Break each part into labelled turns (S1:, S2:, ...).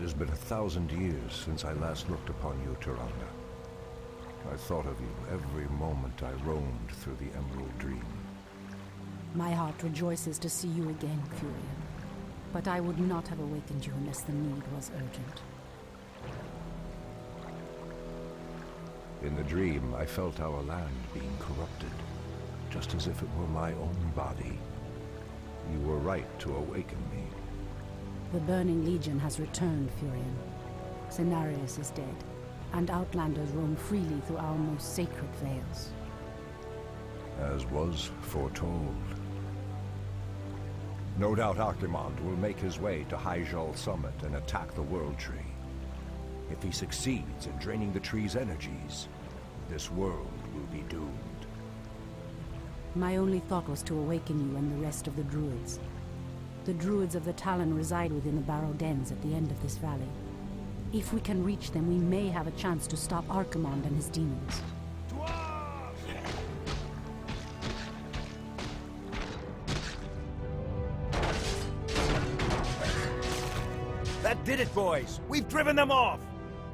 S1: has been 1,000 years since I last looked upon you, Tyrande. I thought of you every moment I roamed through the Emerald Dream.
S2: My heart rejoices to see you again, Furion. But I would not have awakened you unless the need was urgent.
S1: In the dream, I felt our land being corrupted, just as if it were my own body. You were right to awaken me.
S2: The Burning Legion has returned, Furion. Cenarius is dead, and Outlanders roam freely through our most sacred vales.
S1: As was foretold. No doubt Archimonde will make his way to Hyjal Summit and attack the World Tree. If he succeeds in draining the tree's energies, this world will be doomed.
S2: My only thought was to awaken you and the rest of the Druids. The Druids of the Talon reside within the Barrow Dens at the end of this valley. If we can reach them, we may have a chance to stop Archimonde and his demons.
S3: That did it, boys! We've driven them off!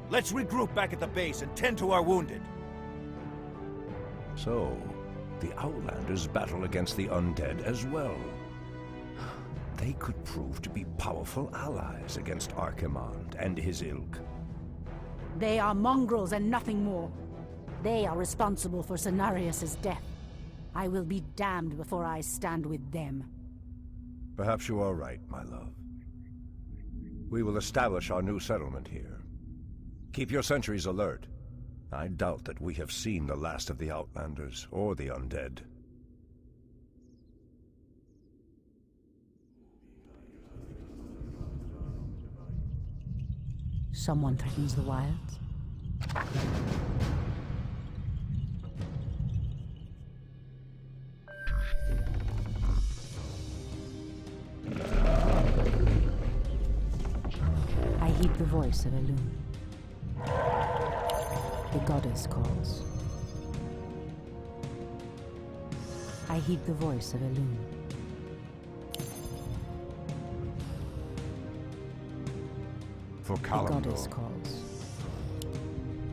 S3: Let's regroup back at the base and tend to our wounded.
S1: So, the Outlanders battle against the undead as well. They could prove to be powerful allies against Archimonde and his ilk.
S2: They are mongrels and nothing more. They are responsible for Cenarius' death. I will be damned before I stand with them.
S1: Perhaps you are right, my love. We will establish our new settlement here. Keep your sentries alert. I doubt that we have seen the last of the Outlanders or the undead.
S2: Someone threatens the wilds. I heed the voice of Elune. The goddess calls. I heed the voice of Elune.
S1: For
S2: The
S1: Kalimdor.
S2: goddess calls.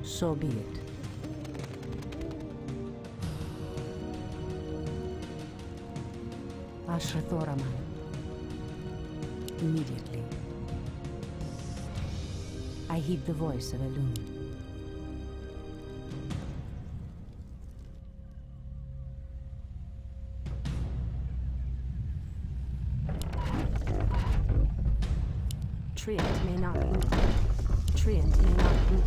S2: So be it. Ashrathoraman. Immediately. I heed the voice of Elune.
S4: Treant may not be. Treant may not be.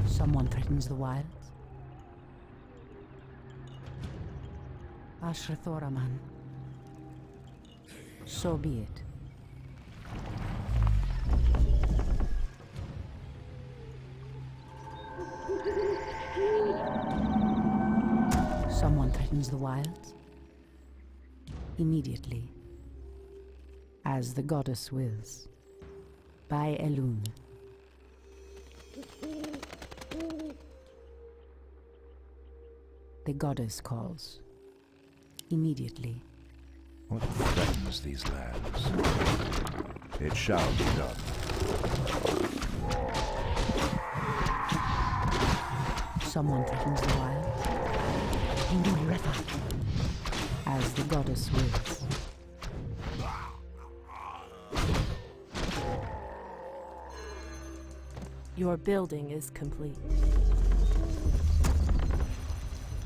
S2: Someone threatens the wilds. Ashrathoraman. So be it. Someone threatens the wilds. Immediately. As the goddess wills. By Elune. The goddess calls. Immediately.
S1: What threatens these lands? It shall be done.
S2: Someone threatens the wild. As the goddess wills.
S4: Your building is complete.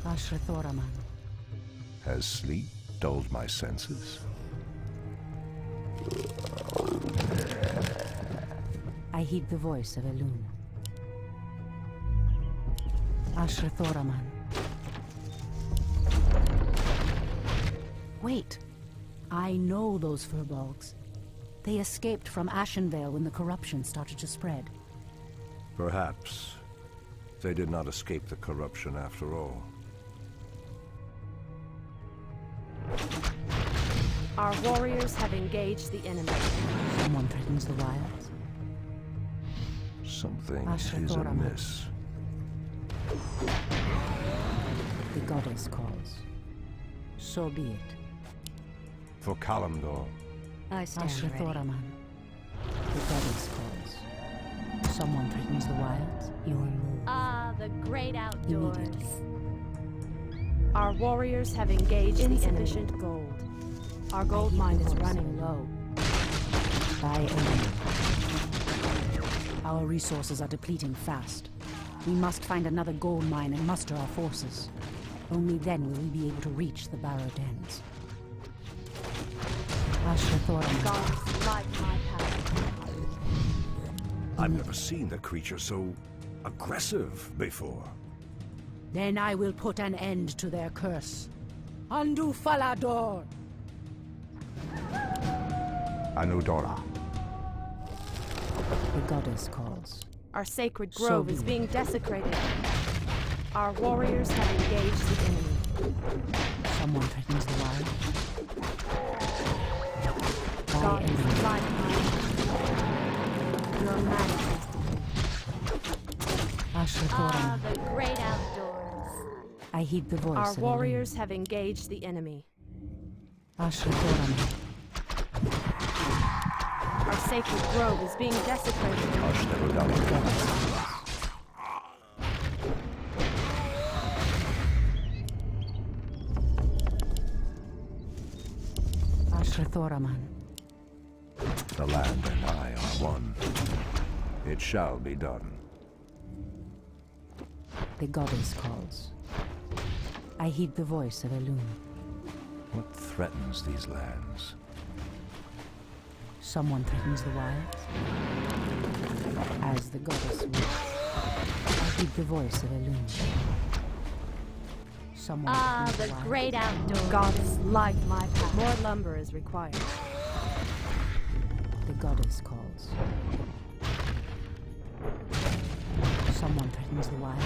S2: Ashrathoraman.
S1: Has sleep dulled my senses?
S2: I heed the voice of Elune. Ashrathoraman. Wait. I know those furbolgs. They escaped from Ashenvale when the corruption started to spread.
S1: Perhaps they did not escape the corruption after all.
S4: Our warriors have engaged the enemy.
S2: Someone threatens the wilds.
S1: Something is
S2: Ashrathoraman.
S1: amiss.
S2: The goddess calls. So be it.
S1: For Kalimdor.
S5: I stand ready.
S2: Ashrathoraman. The goddess calls. Someone threatens the wilds.
S5: Your move.
S4: Ah, the great outdoors.
S2: Immediately.
S4: Our warriors have engaged insufficient gold. Our gold mine is running low.
S2: By enemy. Our resources are depleting fast. We must find another gold mine and muster our forces. Only then will we be able to reach the Barrow Dens. Ashrathoraman.
S4: Gods light my path.
S1: I've never seen the creature so aggressive before.
S2: Then I will put an end to their curse. Andu Falador!
S1: Anudora.
S2: The goddess calls.
S4: Our sacred
S2: So
S4: grove
S2: be
S4: is
S2: it.
S4: being desecrated. Our warriors have engaged the enemy.
S2: Someone threatens the wild. By
S4: Gods
S2: enemy.
S4: light my path. Your majesty.
S2: Ashrathoraman.
S4: The great outdoors.
S2: I heed the voice
S4: Our
S2: of
S4: warriors have engaged the enemy.
S2: Ashrathoraman.
S4: Our sacred grove is being desecrated.
S2: The goddess calls. Ashrathoraman.
S1: The land and I are one. It shall be done.
S2: The goddess calls. I heed the voice of Elune.
S1: What threatens these lands?
S2: Someone threatens the wilds. As the goddess wills. I heed the voice of Elune. Someone threatens
S4: The
S2: the wilds.
S4: great outdoors. Goddess light my path. More lumber is required.
S2: The goddess calls. Someone threatens the wild.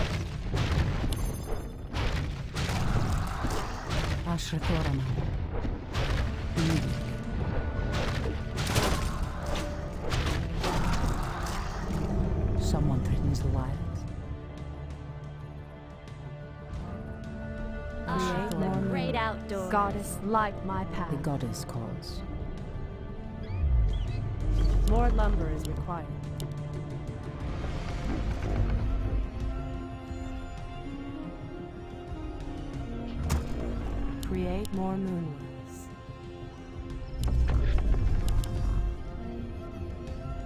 S2: Ashrathoraman. Immediately. Someone threatens the wilds.
S4: The great outdoors. Goddess light my
S2: The
S4: path.
S2: goddess calls.
S4: More lumber is required. Create more moonwells.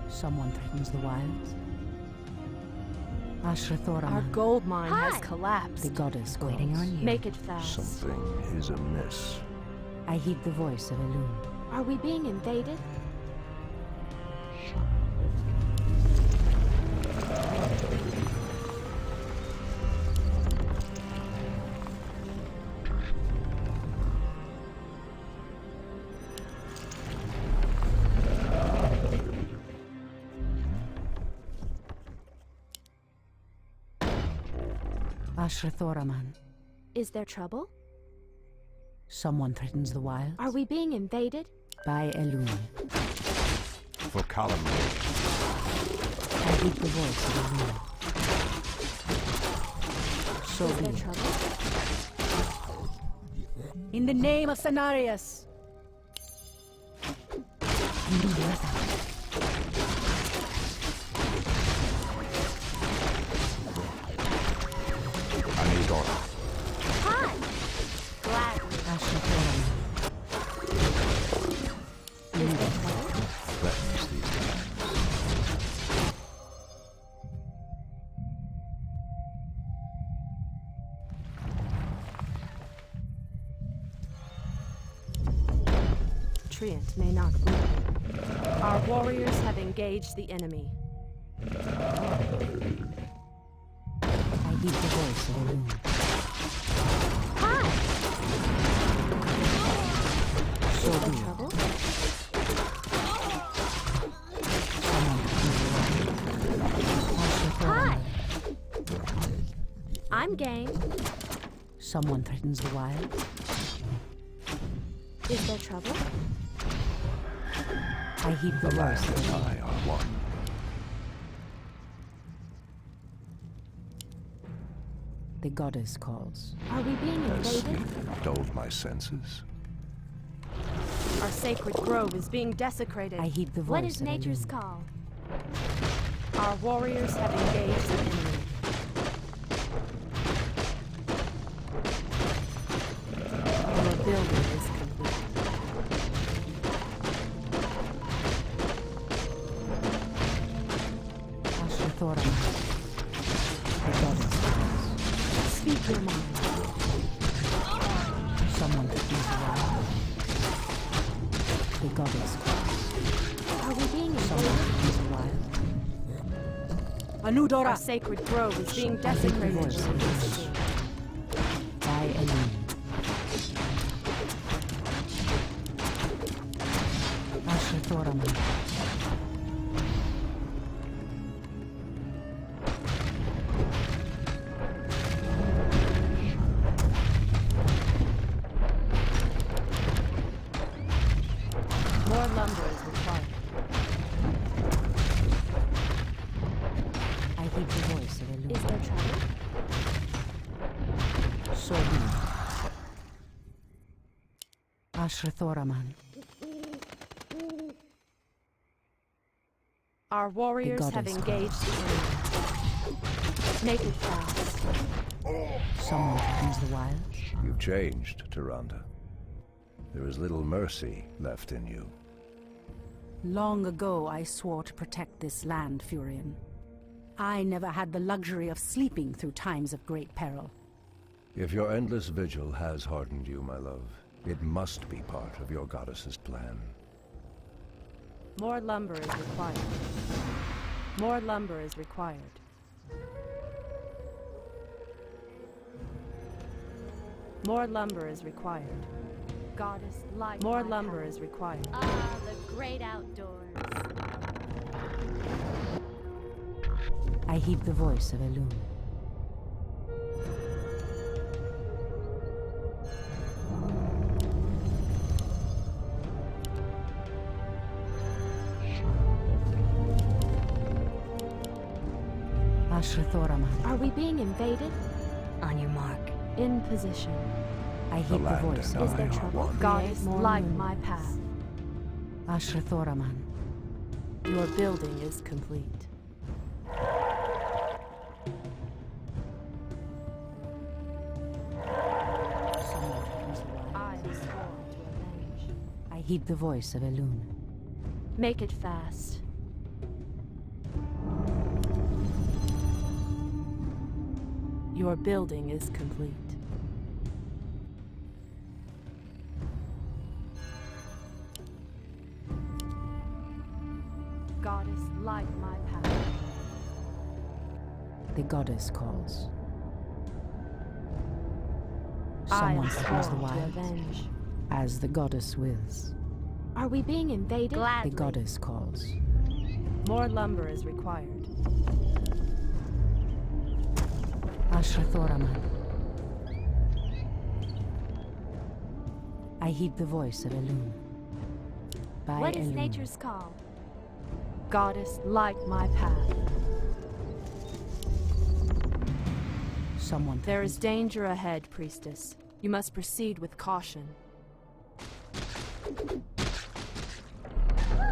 S2: Someone threatens the wilds. Ashrathoraman.
S4: Our gold mine has collapsed.
S2: The goddess calls.
S5: Waiting on you.
S4: Make it fast.
S1: Something is amiss.
S2: I heed the voice of Elune.
S4: Are we being invaded?
S2: Ashrathoraman.
S4: Is there trouble?
S2: Someone threatens the wilds.
S4: Are we being invaded?
S2: By Elune.
S1: For Kalimdor.
S2: I heed the voice of Elune. So
S4: Is
S2: be
S4: there
S2: it.
S4: trouble?
S2: In the name of Cenarius.
S1: Anudora.
S4: Hi! Gladly.
S2: Ashrathoraman.
S4: Is there trouble?
S1: Threatens these lands.
S4: Treant may not win. Our warriors have engaged the enemy.
S2: I heed the voice of Elune.
S4: Hi!
S2: So
S4: Is there
S2: be it.
S4: trouble?
S2: Someone threatens the wilds.
S4: Hi!
S2: Ashrathoraman.
S4: I'm game.
S2: Someone threatens the wilds.
S4: Is there trouble?
S2: I heed the
S1: The land
S2: voice of
S1: and
S2: Elune.
S1: I are one.
S2: The goddess calls.
S4: Are we being
S1: Has
S4: invaded?
S1: sleep dulled my senses?
S4: Our sacred grove is being desecrated.
S2: I heed the voice
S5: What is
S2: of
S5: nature's
S2: Elune.
S5: call?
S4: Our warriors have engaged the enemy. Your building is complete.
S2: Ashrathoram. The goddess calls.
S4: Speak your mind.
S2: Someone to use the wild. The goddess calls.
S4: Are we being
S2: Someone
S4: invaded?
S2: to use the wild.
S4: Our
S2: Anudora.
S4: sacred grove is being
S2: I heed the
S4: desecrated.
S2: voice of Elune. By Elune. Ashrathoram.
S4: More lumber is required.
S2: I heed the voice of Elune.
S5: Is there trouble?
S2: So be it. Ashrathoraman.
S4: Our warriors have
S2: goddess
S4: engaged the enemy. Make it fast.
S2: Someone to use the wild.
S1: You've changed, Tyrande. There is little mercy left in you.
S2: Long ago, I swore to protect this land, Furion. I never had the luxury of sleeping through times of great peril.
S1: If your endless vigil has hardened you, my love, it must be part of your goddess's plan.
S4: More lumber is required. More lumber is required. More lumber is required.
S5: Goddess, light
S4: More
S5: my
S4: lumber
S5: path.
S4: is required.
S5: Ah, the great outdoors.
S2: I heed the voice of Elune. Ashrathoraman.
S4: Are we being invaded?
S2: On your mark.
S4: In position.
S2: I
S1: The
S2: heed the
S1: land
S2: voice
S1: and
S2: of
S1: I
S5: there
S1: are
S2: Elune.
S5: trouble?
S1: one.
S4: Goddess,
S2: More
S4: light
S2: moon.
S4: my path.
S2: Ashrathoraman.
S4: Your building is complete.
S2: Someone to use the wild.
S4: I am sworn to avenge.
S2: I heed the voice of Elune.
S4: Make it fast. Your building is complete. Goddess, light my path.
S2: The goddess calls.
S4: I
S2: Someone
S4: am
S2: threatens the
S4: sworn to
S2: wild.
S4: avenge.
S2: As the goddess wills.
S5: Are we being invaded?
S2: The
S5: Gladly.
S2: goddess calls.
S4: More lumber is required.
S2: Ashrathoraman. I heed the voice of Elune. By
S5: What is
S2: Elune.
S5: nature's call?
S4: Goddess, light my path.
S2: Someone
S4: There is
S2: threatens-
S4: danger ahead, priestess. You must proceed with caution.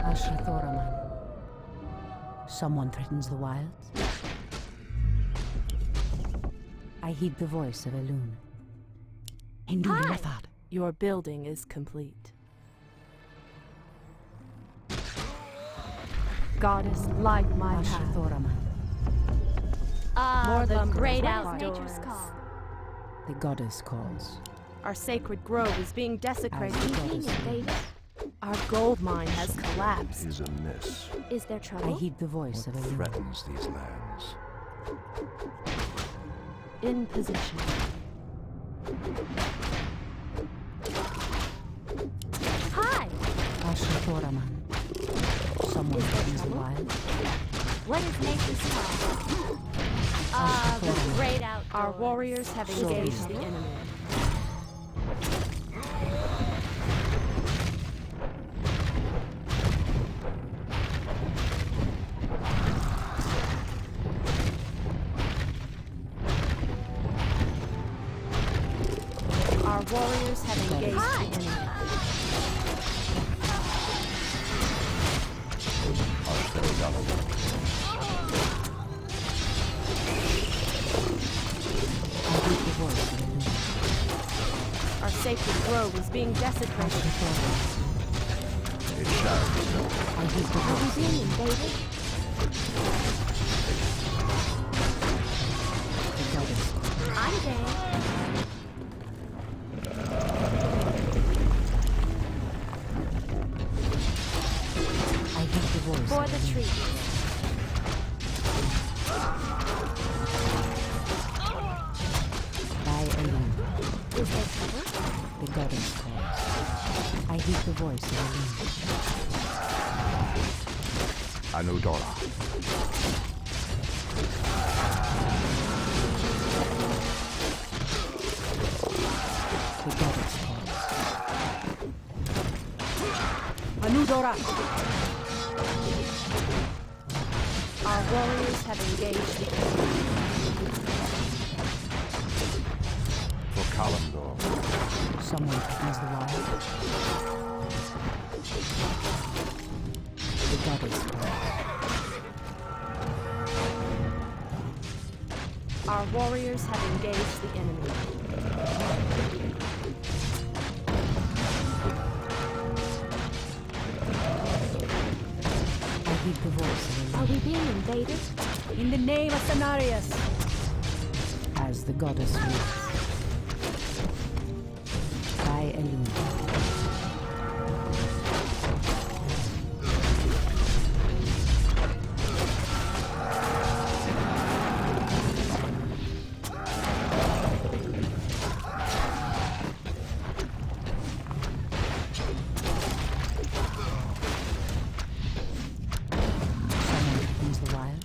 S2: Ashrathoraman. Someone threatens the wilds. I heed the voice of Elune.
S5: Hi.
S4: Your building is complete. Goddess, light my path.
S2: Ashrathoraman.
S5: Ah,
S4: More
S5: the
S4: lumber
S5: great
S4: is
S5: outdoors.
S4: required.
S5: Nature's call.
S2: The goddess calls.
S4: Our sacred grove is being desecrated.
S2: As the
S5: Being
S2: goddess
S5: invaded?
S2: wills.
S4: Our gold mine has collapsed.
S1: Is amiss.
S5: Is there
S2: I
S5: trouble?
S2: heed the voice
S1: What
S2: of Elune.
S1: threatens these lands?
S4: In position.
S5: Hi!
S2: Ashrathoraman. Someone
S5: Is there
S2: threatens the
S5: trouble?
S2: wild.
S5: What is nature's call? Ah, the great outdoors.
S4: Our warriors have
S2: So
S4: engaged
S2: be
S4: the
S2: it.
S4: enemy. warriors have engaged the enemy. Our sacred grove is being desecrated.
S1: It shall be so.
S5: Are we being invaded? I'm game. For the tree. Is there trouble?
S2: The goddess calls. I hear the voice of
S1: Anudora.
S2: the goddess calls. Anudora!
S4: Our warriors have engaged the enemy.
S1: For Kalimdor.
S2: Someone owns the wild. The goddess calls.
S4: Our warriors have engaged the enemy.
S2: I hear the voice of
S5: Are we being invaded?
S2: In the name of Cenarius! As the goddess wills. By Elune. Someone owns the wild.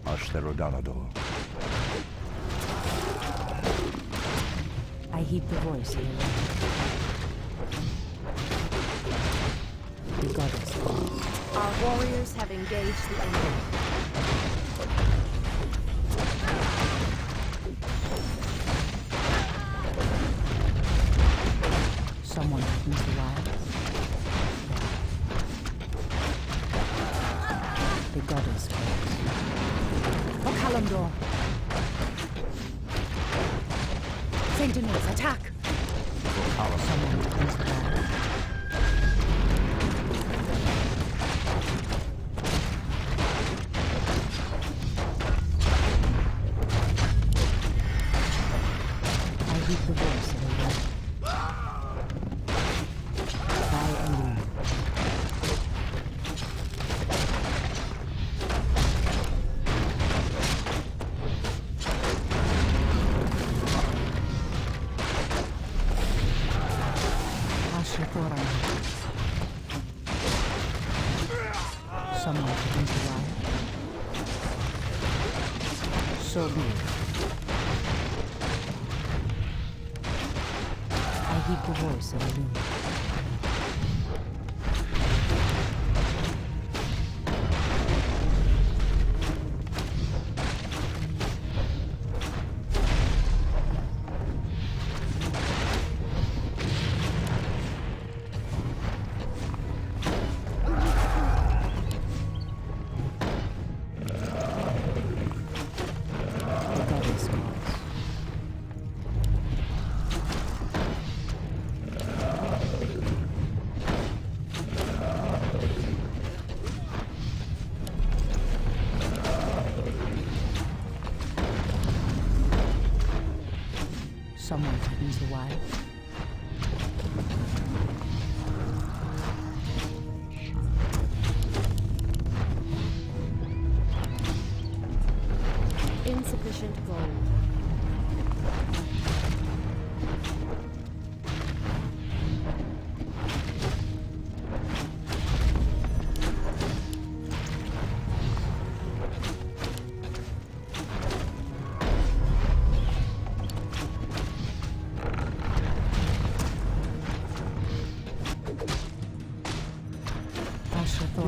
S1: Ashtherodanador.
S2: I heed the voice of the wind. The goddess calls.
S4: Our warriors have engaged the enemy.
S2: Someone owns the wild. The goddess calls. For Kalimdor! Sentinels, attack! Someone owns the wild. I heed the voice of the wind. By Elune. Ashrathoran. Someone owns the wild. So be it. I heed the voice of Elune. The goddess calls. Someone owns the wild.
S4: Insufficient gold.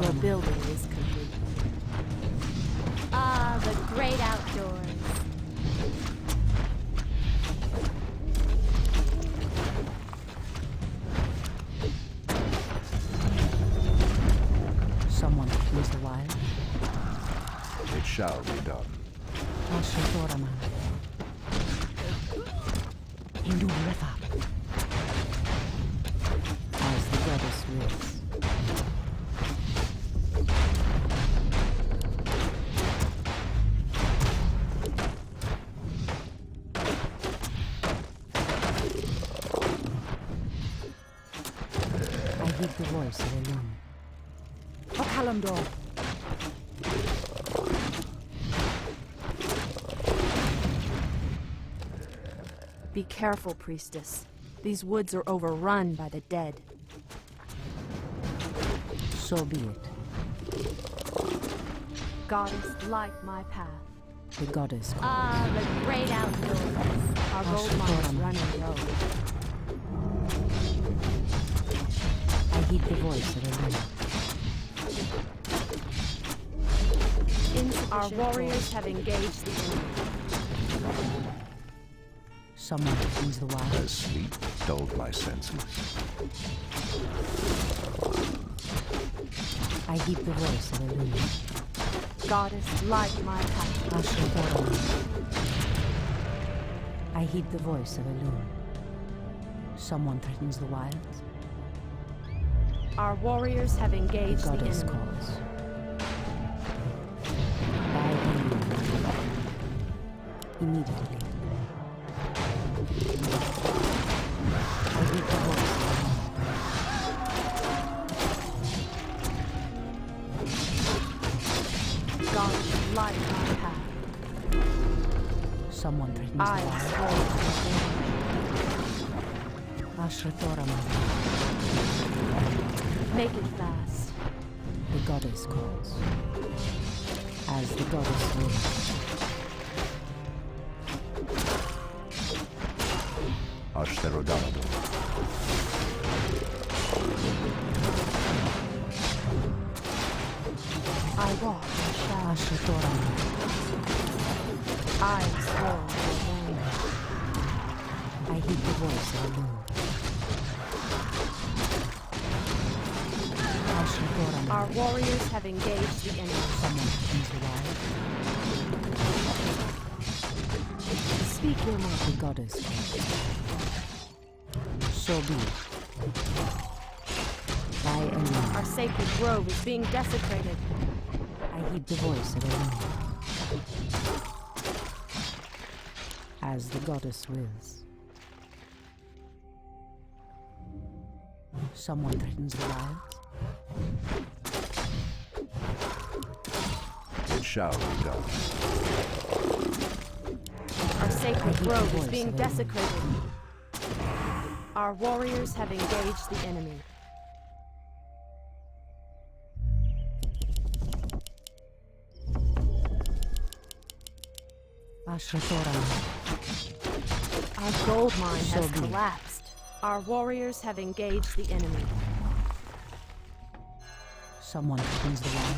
S4: Your building is complete.
S5: Ah, the great outdoors.
S1: shall be done.
S2: Ashtoraman. Hindu Refa. As the goddess wills. I heed the voice of Elune. O Kalimdor!
S4: Be careful, priestess. These woods are overrun by the dead.
S2: So be it.
S4: Goddess, light my path.
S2: The goddess calls.
S5: Ah, the great outdoors.
S4: Our gold mine is running low.
S2: I heed the voice of Elune.
S4: Our warriors have engaged the enemy.
S2: Someone owns the wild.
S1: Has sleep dulled my senses?
S2: I heed the voice of Elune.
S4: Goddess, light my path.
S2: Ashtoraman. I heed the voice of Elune. Someone threatens the wilds.
S4: Our warriors have
S2: The
S4: engaged the
S2: goddess
S4: enemy.
S2: calls. By Elune. Immediately. I heed the voice of Elune.
S4: Goddess, light my path.
S2: Someone threatens
S4: I
S2: the
S4: am
S2: wild.
S4: sworn.
S2: Ashtoraman.
S4: Make it fast.
S2: The goddess calls. As the goddess wills.
S1: Ashtherodonado.
S4: I walk in shadow.
S2: Ashtoraman.
S4: I am sworn to avenge.
S2: I heed the voice of Elune. Ashtoraman.
S4: Our warriors have engaged the enemy.
S2: Someone threatens the wild.
S4: Speak your mind.
S2: The goddess calls. So be it. By Elune.
S4: Our sacred grove is being desecrated.
S2: I heed the voice of Elune. As the goddess wills. Someone threatens the wilds.
S1: It shall be done.
S4: Our sacred
S2: heed the
S4: grove is
S2: voice
S4: being
S2: of Elune.
S4: desecrated. Our warriors have engaged the enemy.
S2: Ashtoraman.
S4: Our gold mine
S2: So
S4: has
S2: be it.
S4: collapsed. Our warriors have engaged the enemy.
S2: Someone threatens the wild.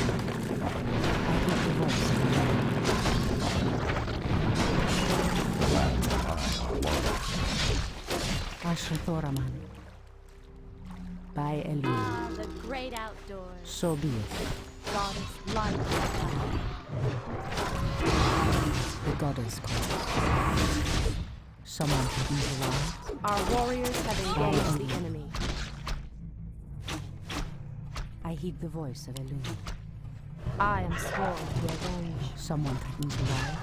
S2: I heed the voice of Elune.
S1: The land and I are one.
S2: Ashtoraman. By Elune.
S5: Ah, the great outdoors.
S2: So be it.
S4: Goddess, light my path.
S2: The goddess calls. Someone threatens the wild.
S4: Our warriors have engaged the enemy.
S2: I heed the voice of Elune.
S4: I am sworn to avenge.
S2: Someone threatens the wild.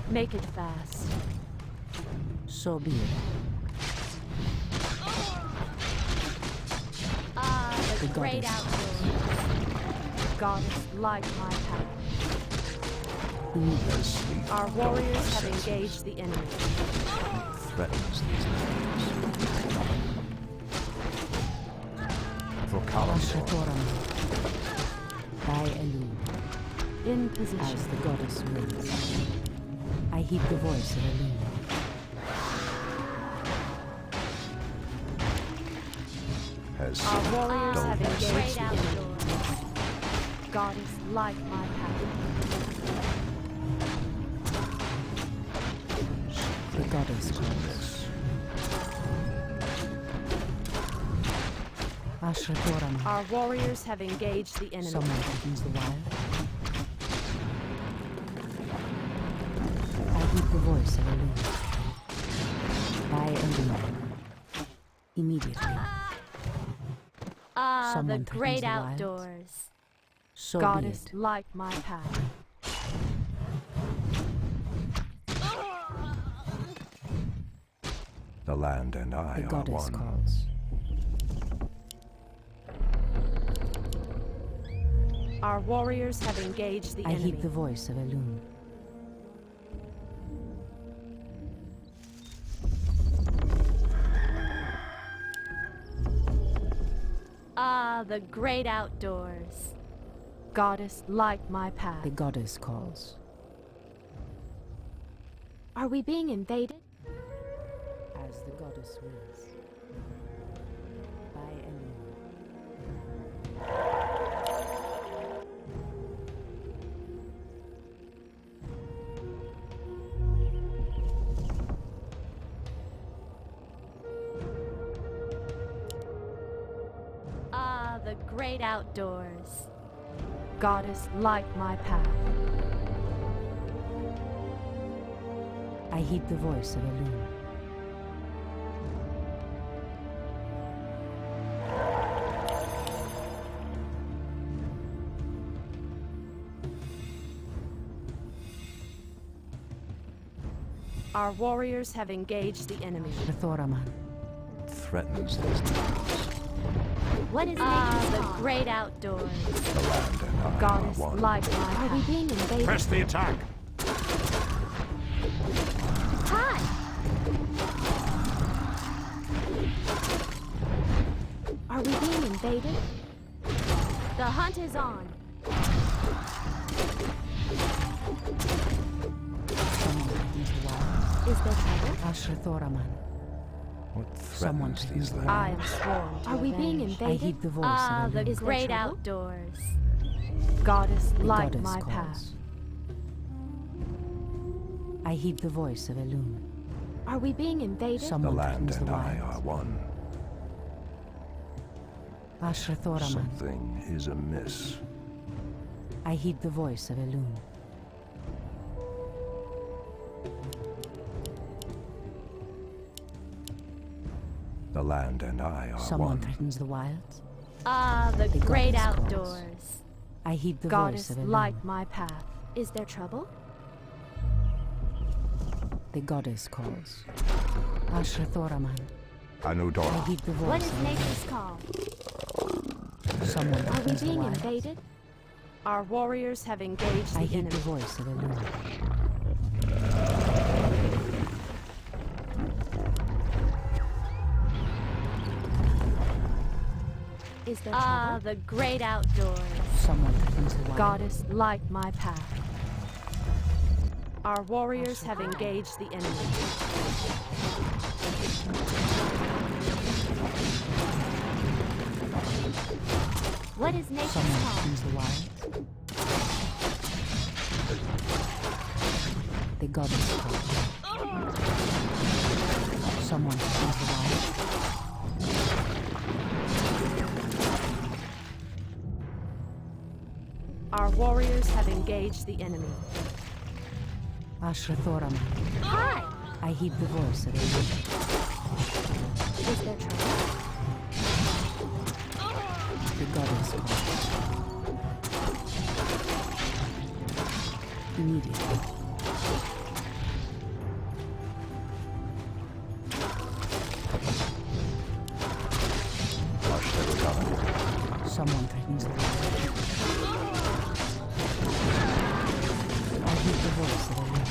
S4: Make it fast.
S2: So be it.
S5: Ah, the
S2: The
S5: great
S2: goddess.
S5: outdoors.
S4: Goddess, light my path.
S1: Has sleep
S4: Our
S1: dulled my
S4: warriors have
S1: senses?
S4: engaged the enemy.
S1: Threatens these lands. For Kalimdor.
S2: Ashtoraman. By Elune.
S4: In position.
S2: As the goddess wills. I heed the voice of Elune.
S1: Has
S4: Our
S1: sleep
S4: warriors
S1: dulled
S4: have
S1: my
S5: The
S4: engaged
S5: great
S1: senses?
S4: the enemy.
S5: outdoors.
S4: Goddess, light my path.
S2: The goddess calls. Ashra
S4: Our warriors have engaged the enemy.
S2: Someone threatens the wild. I heed the voice of a loon. By a loon. Immediately.
S4: The
S2: Someone
S4: great
S2: threatens the wilds.
S4: outdoors.
S2: So
S4: Goddess,
S2: be it.
S4: light my path.
S1: The land and I
S2: The
S1: are
S2: goddess
S1: one.
S2: calls.
S4: Our warriors have engaged the
S2: I
S4: enemy.
S2: heed the voice of a loon.
S4: The great outdoors. Goddess, light my path.
S2: The goddess calls.
S4: Are we being invaded?
S2: As the goddess wills. By a loon.
S4: The great outdoors. Goddess, light my path.
S2: I heed the voice of a loon.
S4: Our warriors have engaged the enemy.
S2: The Thoraman.
S1: Threatens these lands.
S5: What is
S4: The great outdoors.
S1: The land and I
S4: Goddess,
S1: are one.
S4: light my path. Are we being invaded?
S3: Press the attack!
S5: Hi!
S4: Are we being invaded? The hunt is on.
S2: Someone threatens the wild.
S4: Is there trouble?
S2: Ashra Thoraman.
S1: What
S2: Someone
S1: threatens these
S2: threatens the
S1: lands?
S4: I am sworn to
S5: Are we being
S4: avenge.
S2: I
S5: invaded?
S2: heed the voice of a
S4: The
S2: loon.
S5: Is there
S4: great
S5: trouble?
S4: outdoors. Goddess,
S2: The
S4: light
S2: goddess
S4: my
S2: calls.
S4: path.
S2: I heed the voice of a loon.
S4: Are we being invaded?
S1: The
S2: Someone
S1: land
S2: threatens the
S1: and I are
S2: wild.
S1: one.
S2: Ashra Thoraman.
S1: Something is amiss.
S2: I heed the voice of a loon.
S1: The land and I are
S2: Someone
S1: one.
S2: threatens the wilds.
S4: The
S2: The
S4: great
S2: goddess calls.
S4: outdoors.
S2: I heed the
S4: Goddess,
S2: voice of a loon.
S4: light my path. Is there trouble?
S2: The goddess calls. Ashra Thoraman. I
S1: Anudora.
S2: heed the voice
S5: What is
S2: of a loon.
S5: nature's call?
S2: Someone
S4: Are we
S2: threatens the
S4: being
S2: wilds.
S4: invaded? Our warriors have engaged
S2: I
S4: the
S2: heed the
S4: enemy.
S2: voice of a loon.
S4: Is there trouble? The great outdoors.
S2: Someone threatens the wilds.
S4: Goddess, light my path. Our warriors have engaged the enemy.
S5: What is nature's
S2: Someone
S5: call?
S2: threatens the wilds. The goddess calls. Someone threatens the wilds.
S4: Our warriors have engaged the enemy.
S2: Ashra Thoraman.
S5: Hi!
S2: I heed the voice of a loon.
S4: Is there trouble?
S2: The goddess calls. Immediately. Someone threatens the wild. I heed the voice of a loon.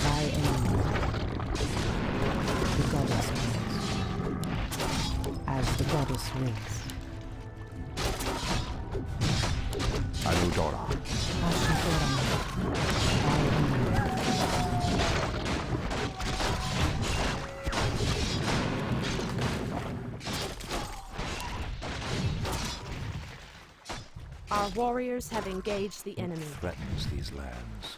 S2: By a loon. The goddess wills. As the goddess wills.
S1: Anudora.
S2: Ashra Thoraman. By a loon.
S4: Our warriors have engaged the enemy.
S1: Threatens these lands.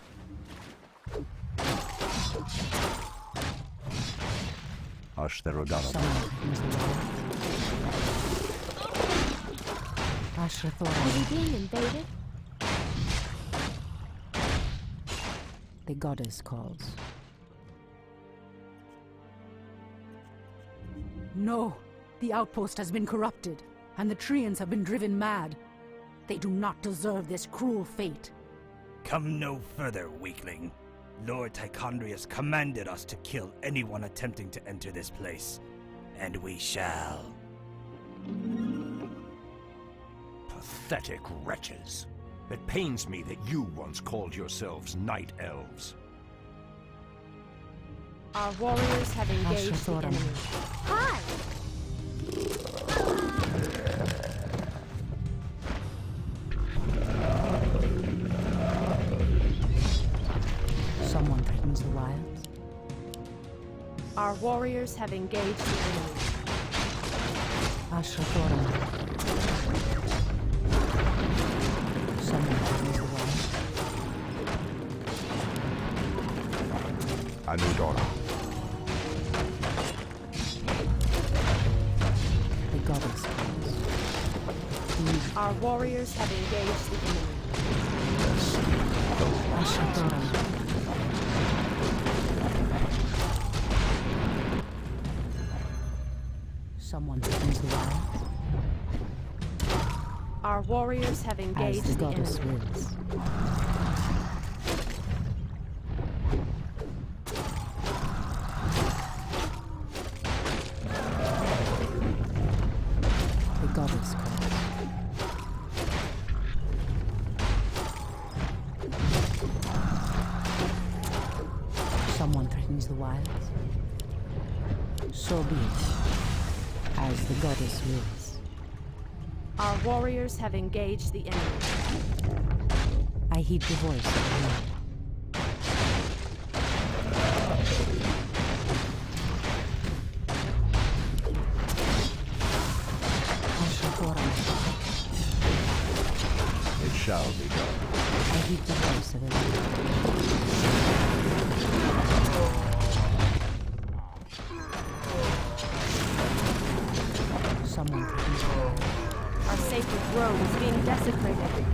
S1: Ashtherodanum.
S2: Someone threatens the wild.
S5: Are
S2: Ashrathoran.
S5: we being invaded?
S2: The goddess calls. No! The outpost has been corrupted, and the Treants have been driven mad. They do not deserve this cruel fate.
S6: Come no further, weakling. Lord Tichondrius commanded us to kill anyone attempting to enter this place. And we shall.
S1: Pathetic wretches. It pains me that you once called yourselves Night Elves.
S4: Our warriors have engaged the
S2: Ashrathoran.
S4: enemy.
S5: Hi!
S2: Someone threatens the wilds.
S4: Our warriors have engaged the enemy.
S2: Ashrathoran. Someone threatens the wilds.
S1: Anudora.
S2: The goddess calls.
S4: Our warriors have engaged the enemy.
S2: Ashrathoran. Someone threatens the wild.
S4: Our warriors have
S2: As
S4: engaged
S2: the
S4: the
S2: goddess
S4: enemy.
S2: wills. The goddess calls. Someone threatens the wilds. So be it. As the goddess wills.
S4: Our warriors have engaged the enemy.
S2: I heed the voice of the Lord. Ashrathoran.
S1: It shall be done.
S2: I heed the voice of the Lord. Someone threatens the wild.
S4: Our sacred grove is being desecrated.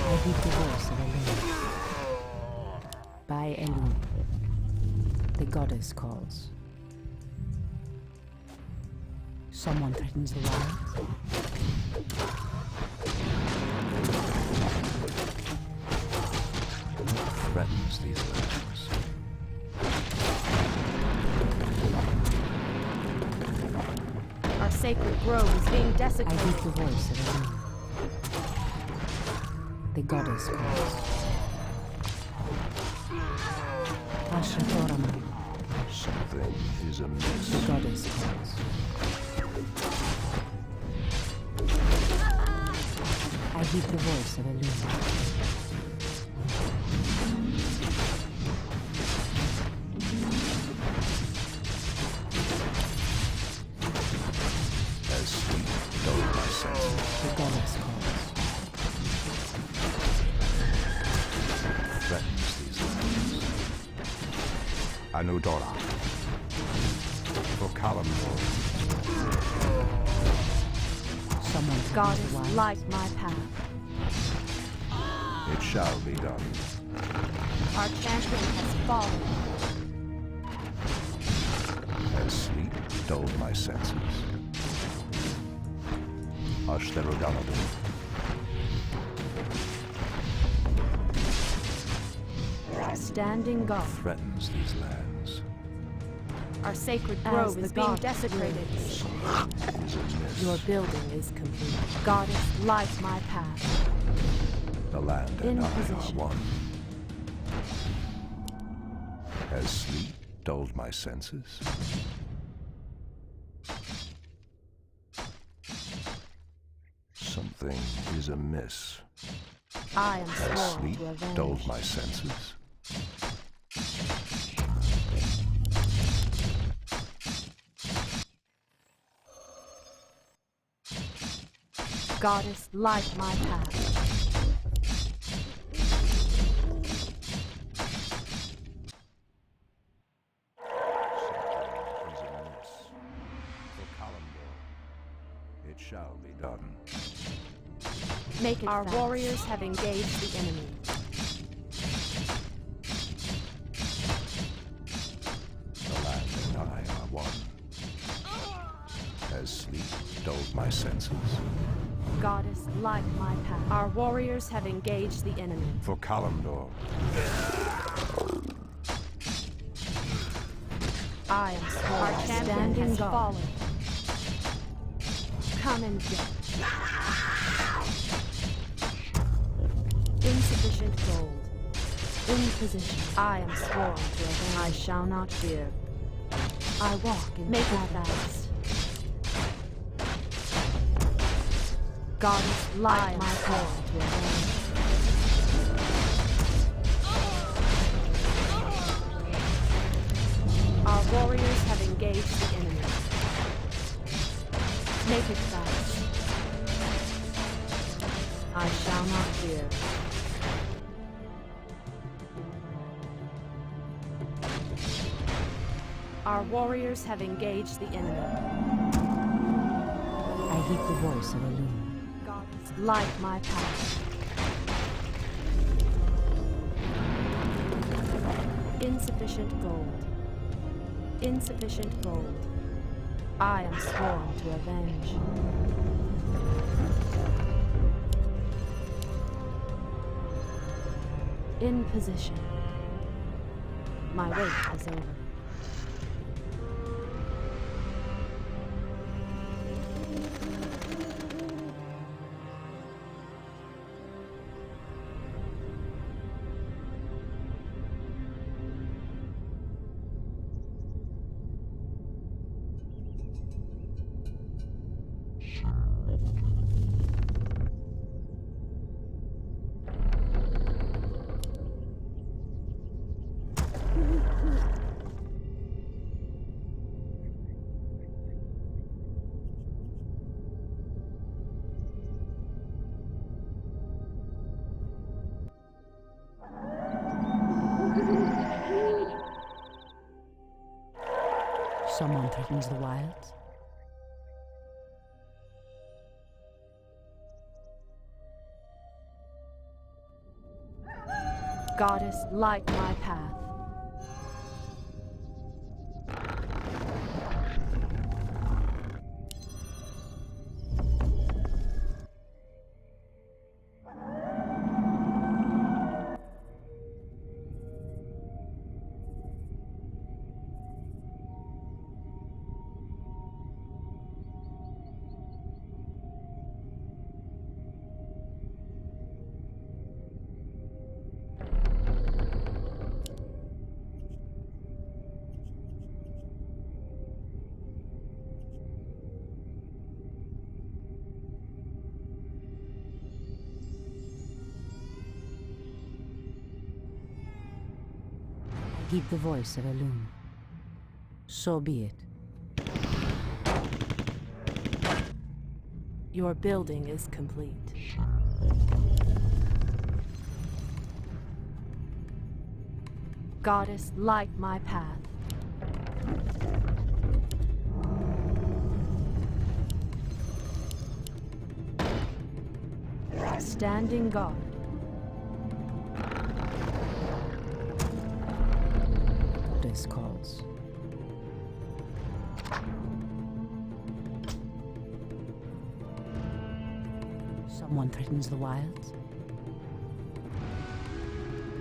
S2: I heed the voice of Elune. By Elune. The goddess calls. Someone threatens the wilds.
S1: Threatens these lands.
S4: Our sacred grove is being
S2: I heed
S4: desecrated.
S2: the voice of Elune. The goddess calls. Ashrathoran.
S1: Something is amiss.
S2: The goddess calls. I heed the voice of Elune.
S1: As sleep dulled my senses.
S2: The goddess calls.
S1: Threatens these lands. Anudora. Vocalamor.
S2: Someone threatens the
S4: Goddess,
S2: wilds.
S4: light my path.
S1: It shall be done.
S4: Our champion has fallen.
S1: As sleep dulled my senses. Ashtherodanum.
S4: Standing guard.
S1: Threatens these lands.
S4: Our sacred
S2: As
S4: grove
S2: the
S4: is being
S2: gods
S4: desecrated.
S1: Is amiss.
S4: Your building is complete. Goddess, light my path.
S1: The land
S4: in
S1: and I
S4: position.
S1: are one. As sleep dulled my senses. Something is amiss.
S4: I am
S1: As
S4: sworn
S1: sleep
S4: to avenge.
S1: dulled my senses.
S4: Goddess, light my path.
S1: shall be done.
S4: Make it Our fast. Warriors have engaged the enemy.
S1: The land and I are one. As sleep dulled my senses.
S4: Goddess, light my path. Our warriors have engaged the enemy.
S1: For Kalimdor.
S4: I am sworn. Our champion has fallen. Come and get. Insufficient gold. In position. I am sworn to avenge. I shall not fear. I walk in Make it fast. Goddess, light my path to avenge. Our warriors have engaged the enemy. Make it fast. I shall not fear. Our warriors have engaged the enemy.
S2: I heed the voice of Elune.
S4: Goddess, light my path. Insufficient gold. Insufficient gold. I am sworn to avenge. In position. My wait is over.
S2: Someone threatens the wilds.
S4: Goddess, light my path.
S2: Heed the voice of Elune. So be it.
S4: Your building is complete. Goddess, light my path. Standing guard.
S2: Goddess calls. Someone threatens the wilds.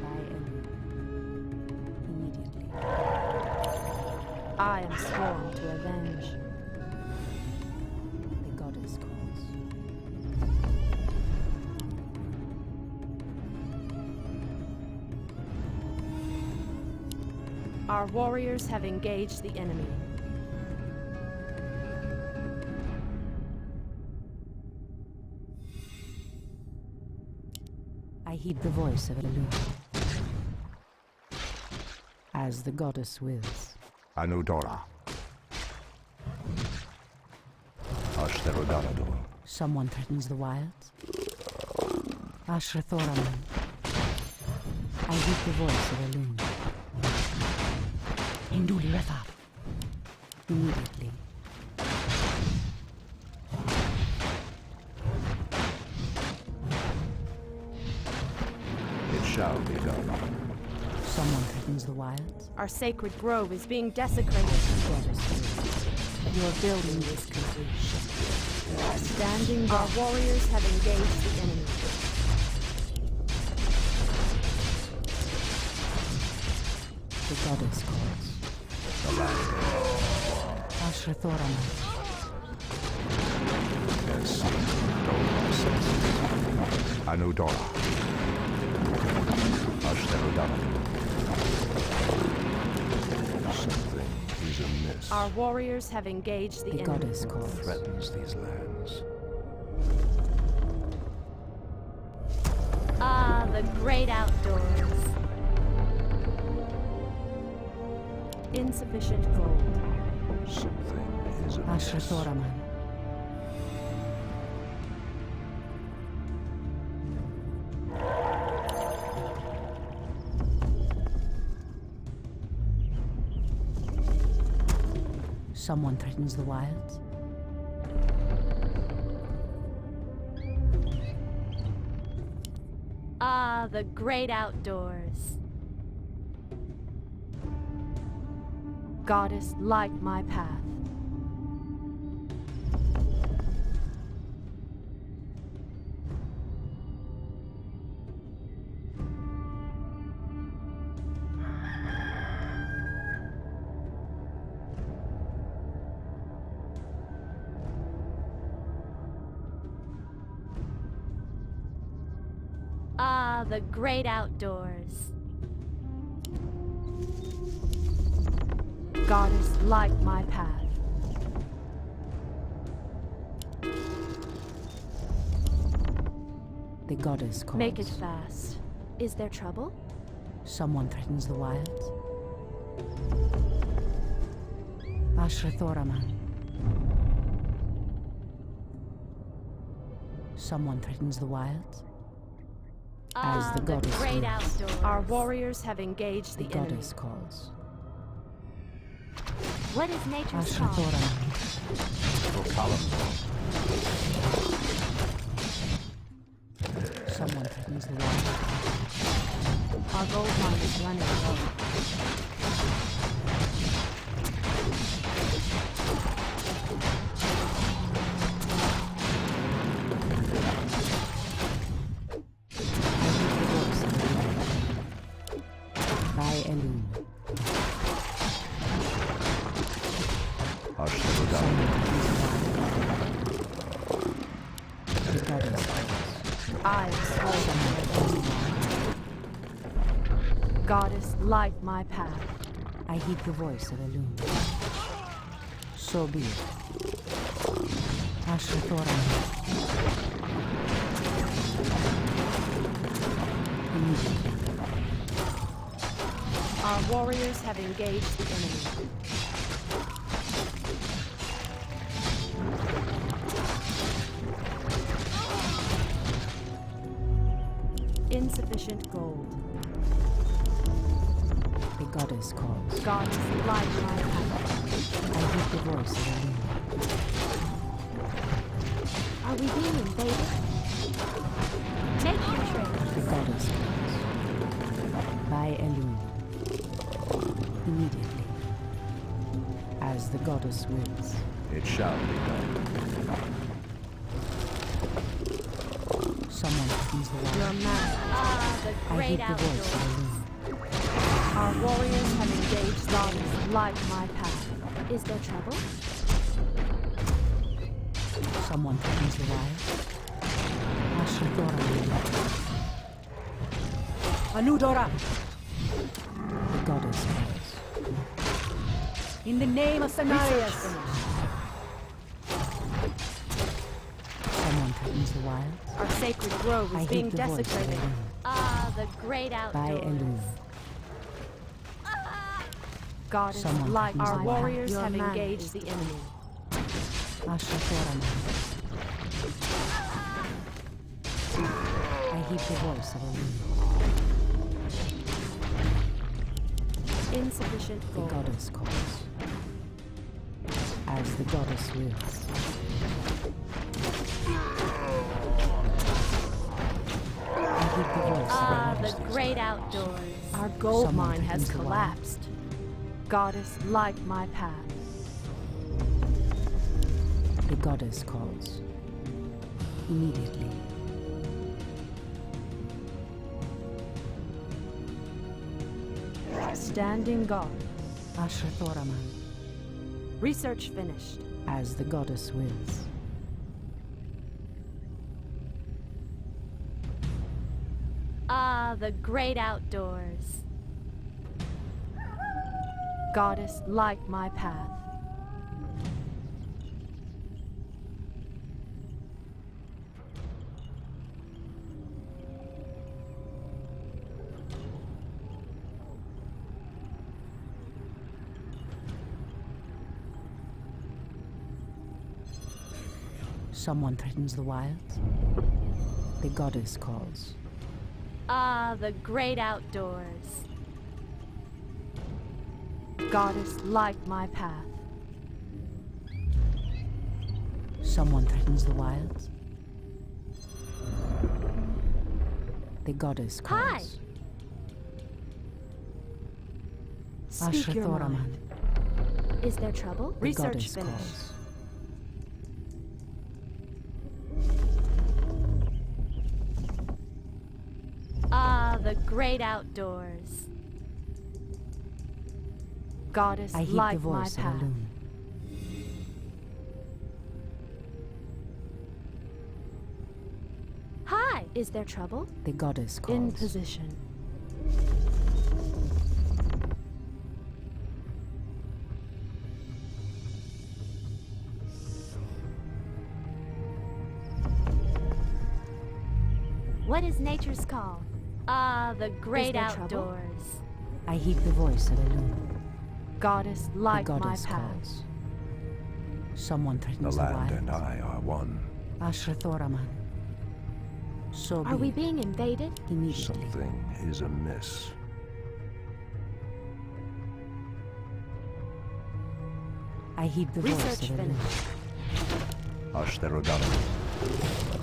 S2: By Elune. Immediately.
S4: I am sworn to avenge.
S2: The goddess calls.
S4: Our warriors have engaged the enemy.
S2: I heed the voice of Elune. As the goddess wills.
S1: Anudora. Ashtherodanador.
S2: Someone threatens the wilds. Ashrathoraman. I heed the voice of Elune. Induli Retha. Immediately. wilds.
S4: Our sacred grove is being desecrated.
S2: Your building is complete.
S4: Standing by. Our warriors have engaged the enemy.
S2: The goddess calls. Ashrathoraman.
S1: Yes. Anudora. Ashtarodama. Something is amiss.
S4: Our warriors have engaged the enemy.
S2: Goddess calls.
S1: Threatens these lands.
S5: Ah, the great outdoors.
S4: Insufficient gold.
S1: Something is amiss.
S2: Ashrathoraman. Someone threatens the wilds.
S5: Ah, the great outdoors.
S4: Goddess, light my path.
S5: Ah, the great outdoors.
S4: Goddess, light my path.
S2: The goddess calls.
S4: Make it fast. Is there trouble?
S2: Someone threatens the wilds. Ashrathoraman. Someone threatens the wilds.
S5: Ah,
S2: the goddess
S5: great
S2: wills.
S5: outdoors.
S4: Our warriors have engaged
S2: The
S4: the enemy.
S2: goddess calls.
S5: What is nature's call?
S2: Ashrathoraman. Someone threatens the wilds.
S4: Our gold mine is running low.
S2: By Elun.
S1: Ashtarodama.
S2: The goddess calls.
S4: I am Goddess, light my path.
S2: I heed the voice of Elun. So be it. Ashrathoraman. Immediately.
S4: Our warriors have engaged the enemy. Insufficient gold.
S2: The goddess calls.
S4: Goddess, light my path.
S2: I heed the voice of Elun.
S5: Are we being invaded? Make your trade.
S2: The goddess calls. By Elun. Immediately. As the goddess wills.
S1: It shall be done.
S2: Someone threatens the
S4: Your
S2: wild.
S4: master.
S5: Ah, the
S2: I
S5: great
S2: heed the voice of
S5: outdoors.
S2: Elun.
S4: Our warriors have engaged. Goddess, light my path. Is there trouble?
S2: Someone threatens the wild. Ashrathoraman. Anudora! The goddess calls. In the name of Sanarius! Someone threatens the wild.
S4: Our sacred grove
S2: I
S4: is being
S2: heed the voice of
S4: desecrated.
S2: Elun.
S5: Ah, the great
S2: By
S5: outdoors.
S2: Elun.
S4: Goddess,
S2: Someone
S4: light
S2: threatens
S4: our
S2: the wild.
S4: warriors
S5: Your
S4: have
S5: man
S4: engaged
S5: is
S4: the enemy.
S2: Ashrathoraman. I heed the voice of Elun.
S4: Insufficient
S2: The
S4: gold.
S2: goddess calls. As the goddess wills. I heed heed the voice of
S5: Ah,
S2: the
S5: the
S2: Lord.
S5: great outdoors.
S4: Our gold
S2: Someone
S4: mine has
S2: begins the wild.
S4: collapsed. Goddess, light my path.
S2: The goddess calls. Immediately.
S4: Standing guard.
S2: Ashrathoraman,
S4: Research finished.
S2: as the goddess wills.
S5: Ah, the great outdoors.
S4: Goddess, light my path.
S2: Someone threatens the wilds. The goddess calls.
S5: Ah, the great outdoors.
S4: Goddess, light my path.
S2: Someone threatens the wilds. The goddess calls.
S5: Hi.
S4: Speak your
S2: Ashrathoraman,
S4: mind.
S5: Is there trouble?
S2: the
S4: Research
S2: goddess
S4: finished.
S2: calls.
S5: Ah, the great outdoors.
S4: Goddess,
S2: I heed the
S4: light my
S2: voice of
S4: path.
S2: Elune.
S5: Hi. Is there trouble?
S2: The goddess calls.
S4: In position.
S5: What is nature's call? Ah, the great
S4: there trouble?
S5: outdoors.
S2: I heed the voice of Elune.
S4: Goddess,
S2: The
S4: light my
S2: goddess
S4: path.
S2: calls. Someone
S1: The
S2: threatens the
S1: land
S2: wilds.
S1: and I are one.
S2: Ashrathoraman. So
S5: Are
S2: be
S5: we
S2: it.
S5: being invaded?
S2: Immediately.
S1: Something is amiss.
S2: I heed the voice
S4: Research
S2: of Elune.
S4: finished.
S1: Ashtherodana.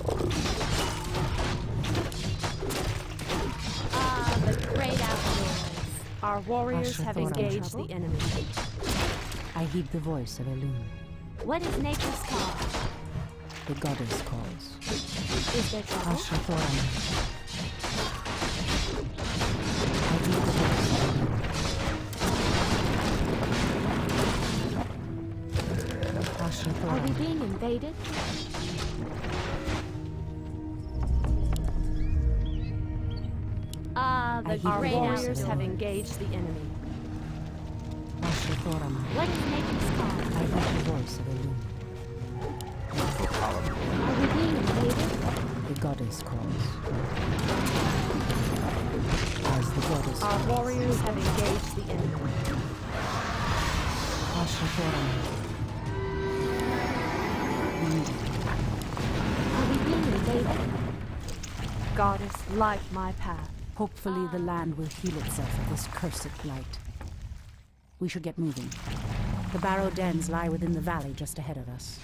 S5: Ah, the great outdoors.
S4: Our warriors have
S2: Ashrathoraman.
S4: engaged the enemy.
S2: I heed the voice of Elune.
S5: What is nature's call?
S2: The goddess calls.
S5: Is there trouble?
S2: Ashrathoraman. I heed the voice of Elune.
S5: Are we
S2: Ashrathoraman.
S5: being invaded? Ah,
S2: I
S5: the
S2: heed
S4: Our
S2: the
S5: great
S2: voice of
S4: warriors have
S2: Elune.
S4: engaged the enemy.
S2: Ashrathoraman.
S5: What is nature's call?
S2: I heed the voice of Elune.
S5: Are we being invaded?
S2: The goddess calls. As the goddess
S4: Our
S2: calls.
S4: warriors have engaged the enemy.
S2: Ashrathoraman.
S5: Are we being invaded?
S4: Goddess, light my path.
S2: Hopefully the land will heal itself of this cursed blight. We should get moving. The barrow dens lie within the valley just ahead of us.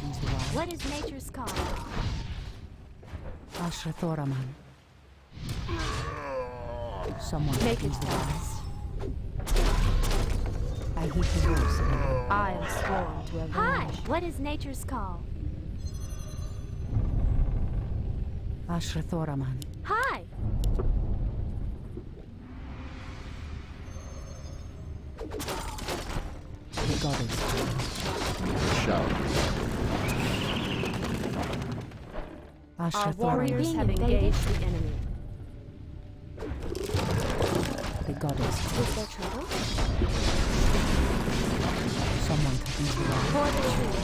S2: These the wild.
S5: What is nature's call?
S2: Ashrathoraman. Someone
S4: Make it
S2: these the wild.
S4: fast.
S2: I heed the voice of Elune.
S4: I am sworn to avenge.
S5: Hi. What is nature's call?
S2: Ashrathoraman.
S5: Hi.
S2: The goddess calls.
S1: Shout.
S4: Our
S2: Ashrathoraman.
S4: warriors
S5: being
S4: have
S5: invaded?
S4: engaged the enemy.
S2: The goddess
S5: Is
S2: calls.
S5: there trouble?
S2: Someone threatens the wild.
S5: For the truth.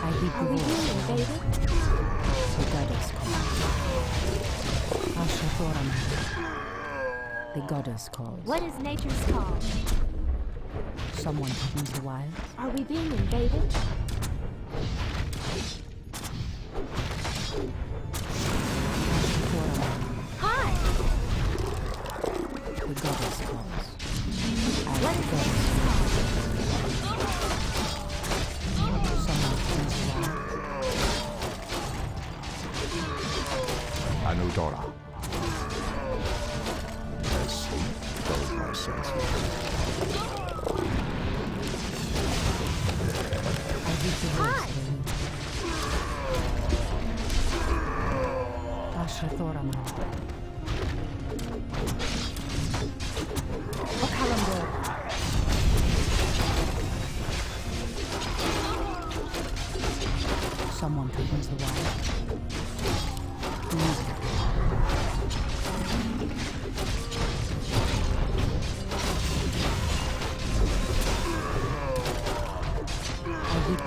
S2: I heed the
S5: Are we
S2: voice
S5: being
S2: of Elune.
S5: invaded?
S2: The goddess calls. Ashrathoraman. The goddess calls.
S5: What is nature's call?
S2: Someone threatens the wild.
S5: Are we being invaded?
S2: Ashrathoraman.
S5: Hi.
S2: The goddess calls. As
S5: What
S2: the
S5: is
S2: goddess
S5: nature's call?
S2: calls. Someone threatens the wild.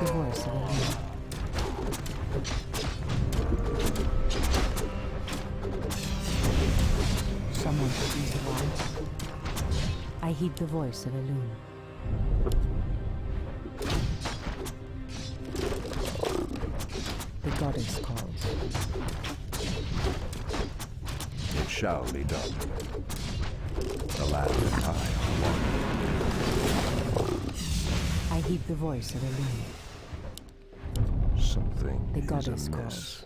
S2: the voice of Elune. Someone please advise. I heed the voice of Elune. The goddess calls.
S1: It shall be done. The lad and I are one.
S2: I heed the voice of Elune.
S1: Something
S2: The
S1: is
S2: goddess
S1: amiss.
S2: calls.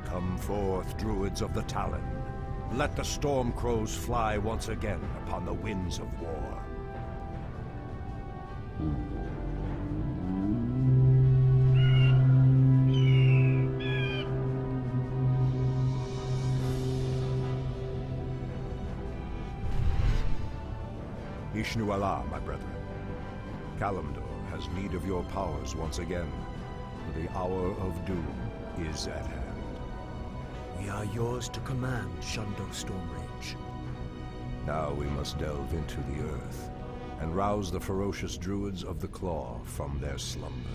S1: Come forth, Druids of the Talon. Let the storm crows fly once again upon the winds of war. Ishnu Allah, my brethren. Kalimdor has need of your powers once again, for the hour of doom is at hand.
S7: We are yours to command, Shundo Stormrage.
S1: Now we must delve into the earth and rouse the ferocious Druids of the Claw from their slumber.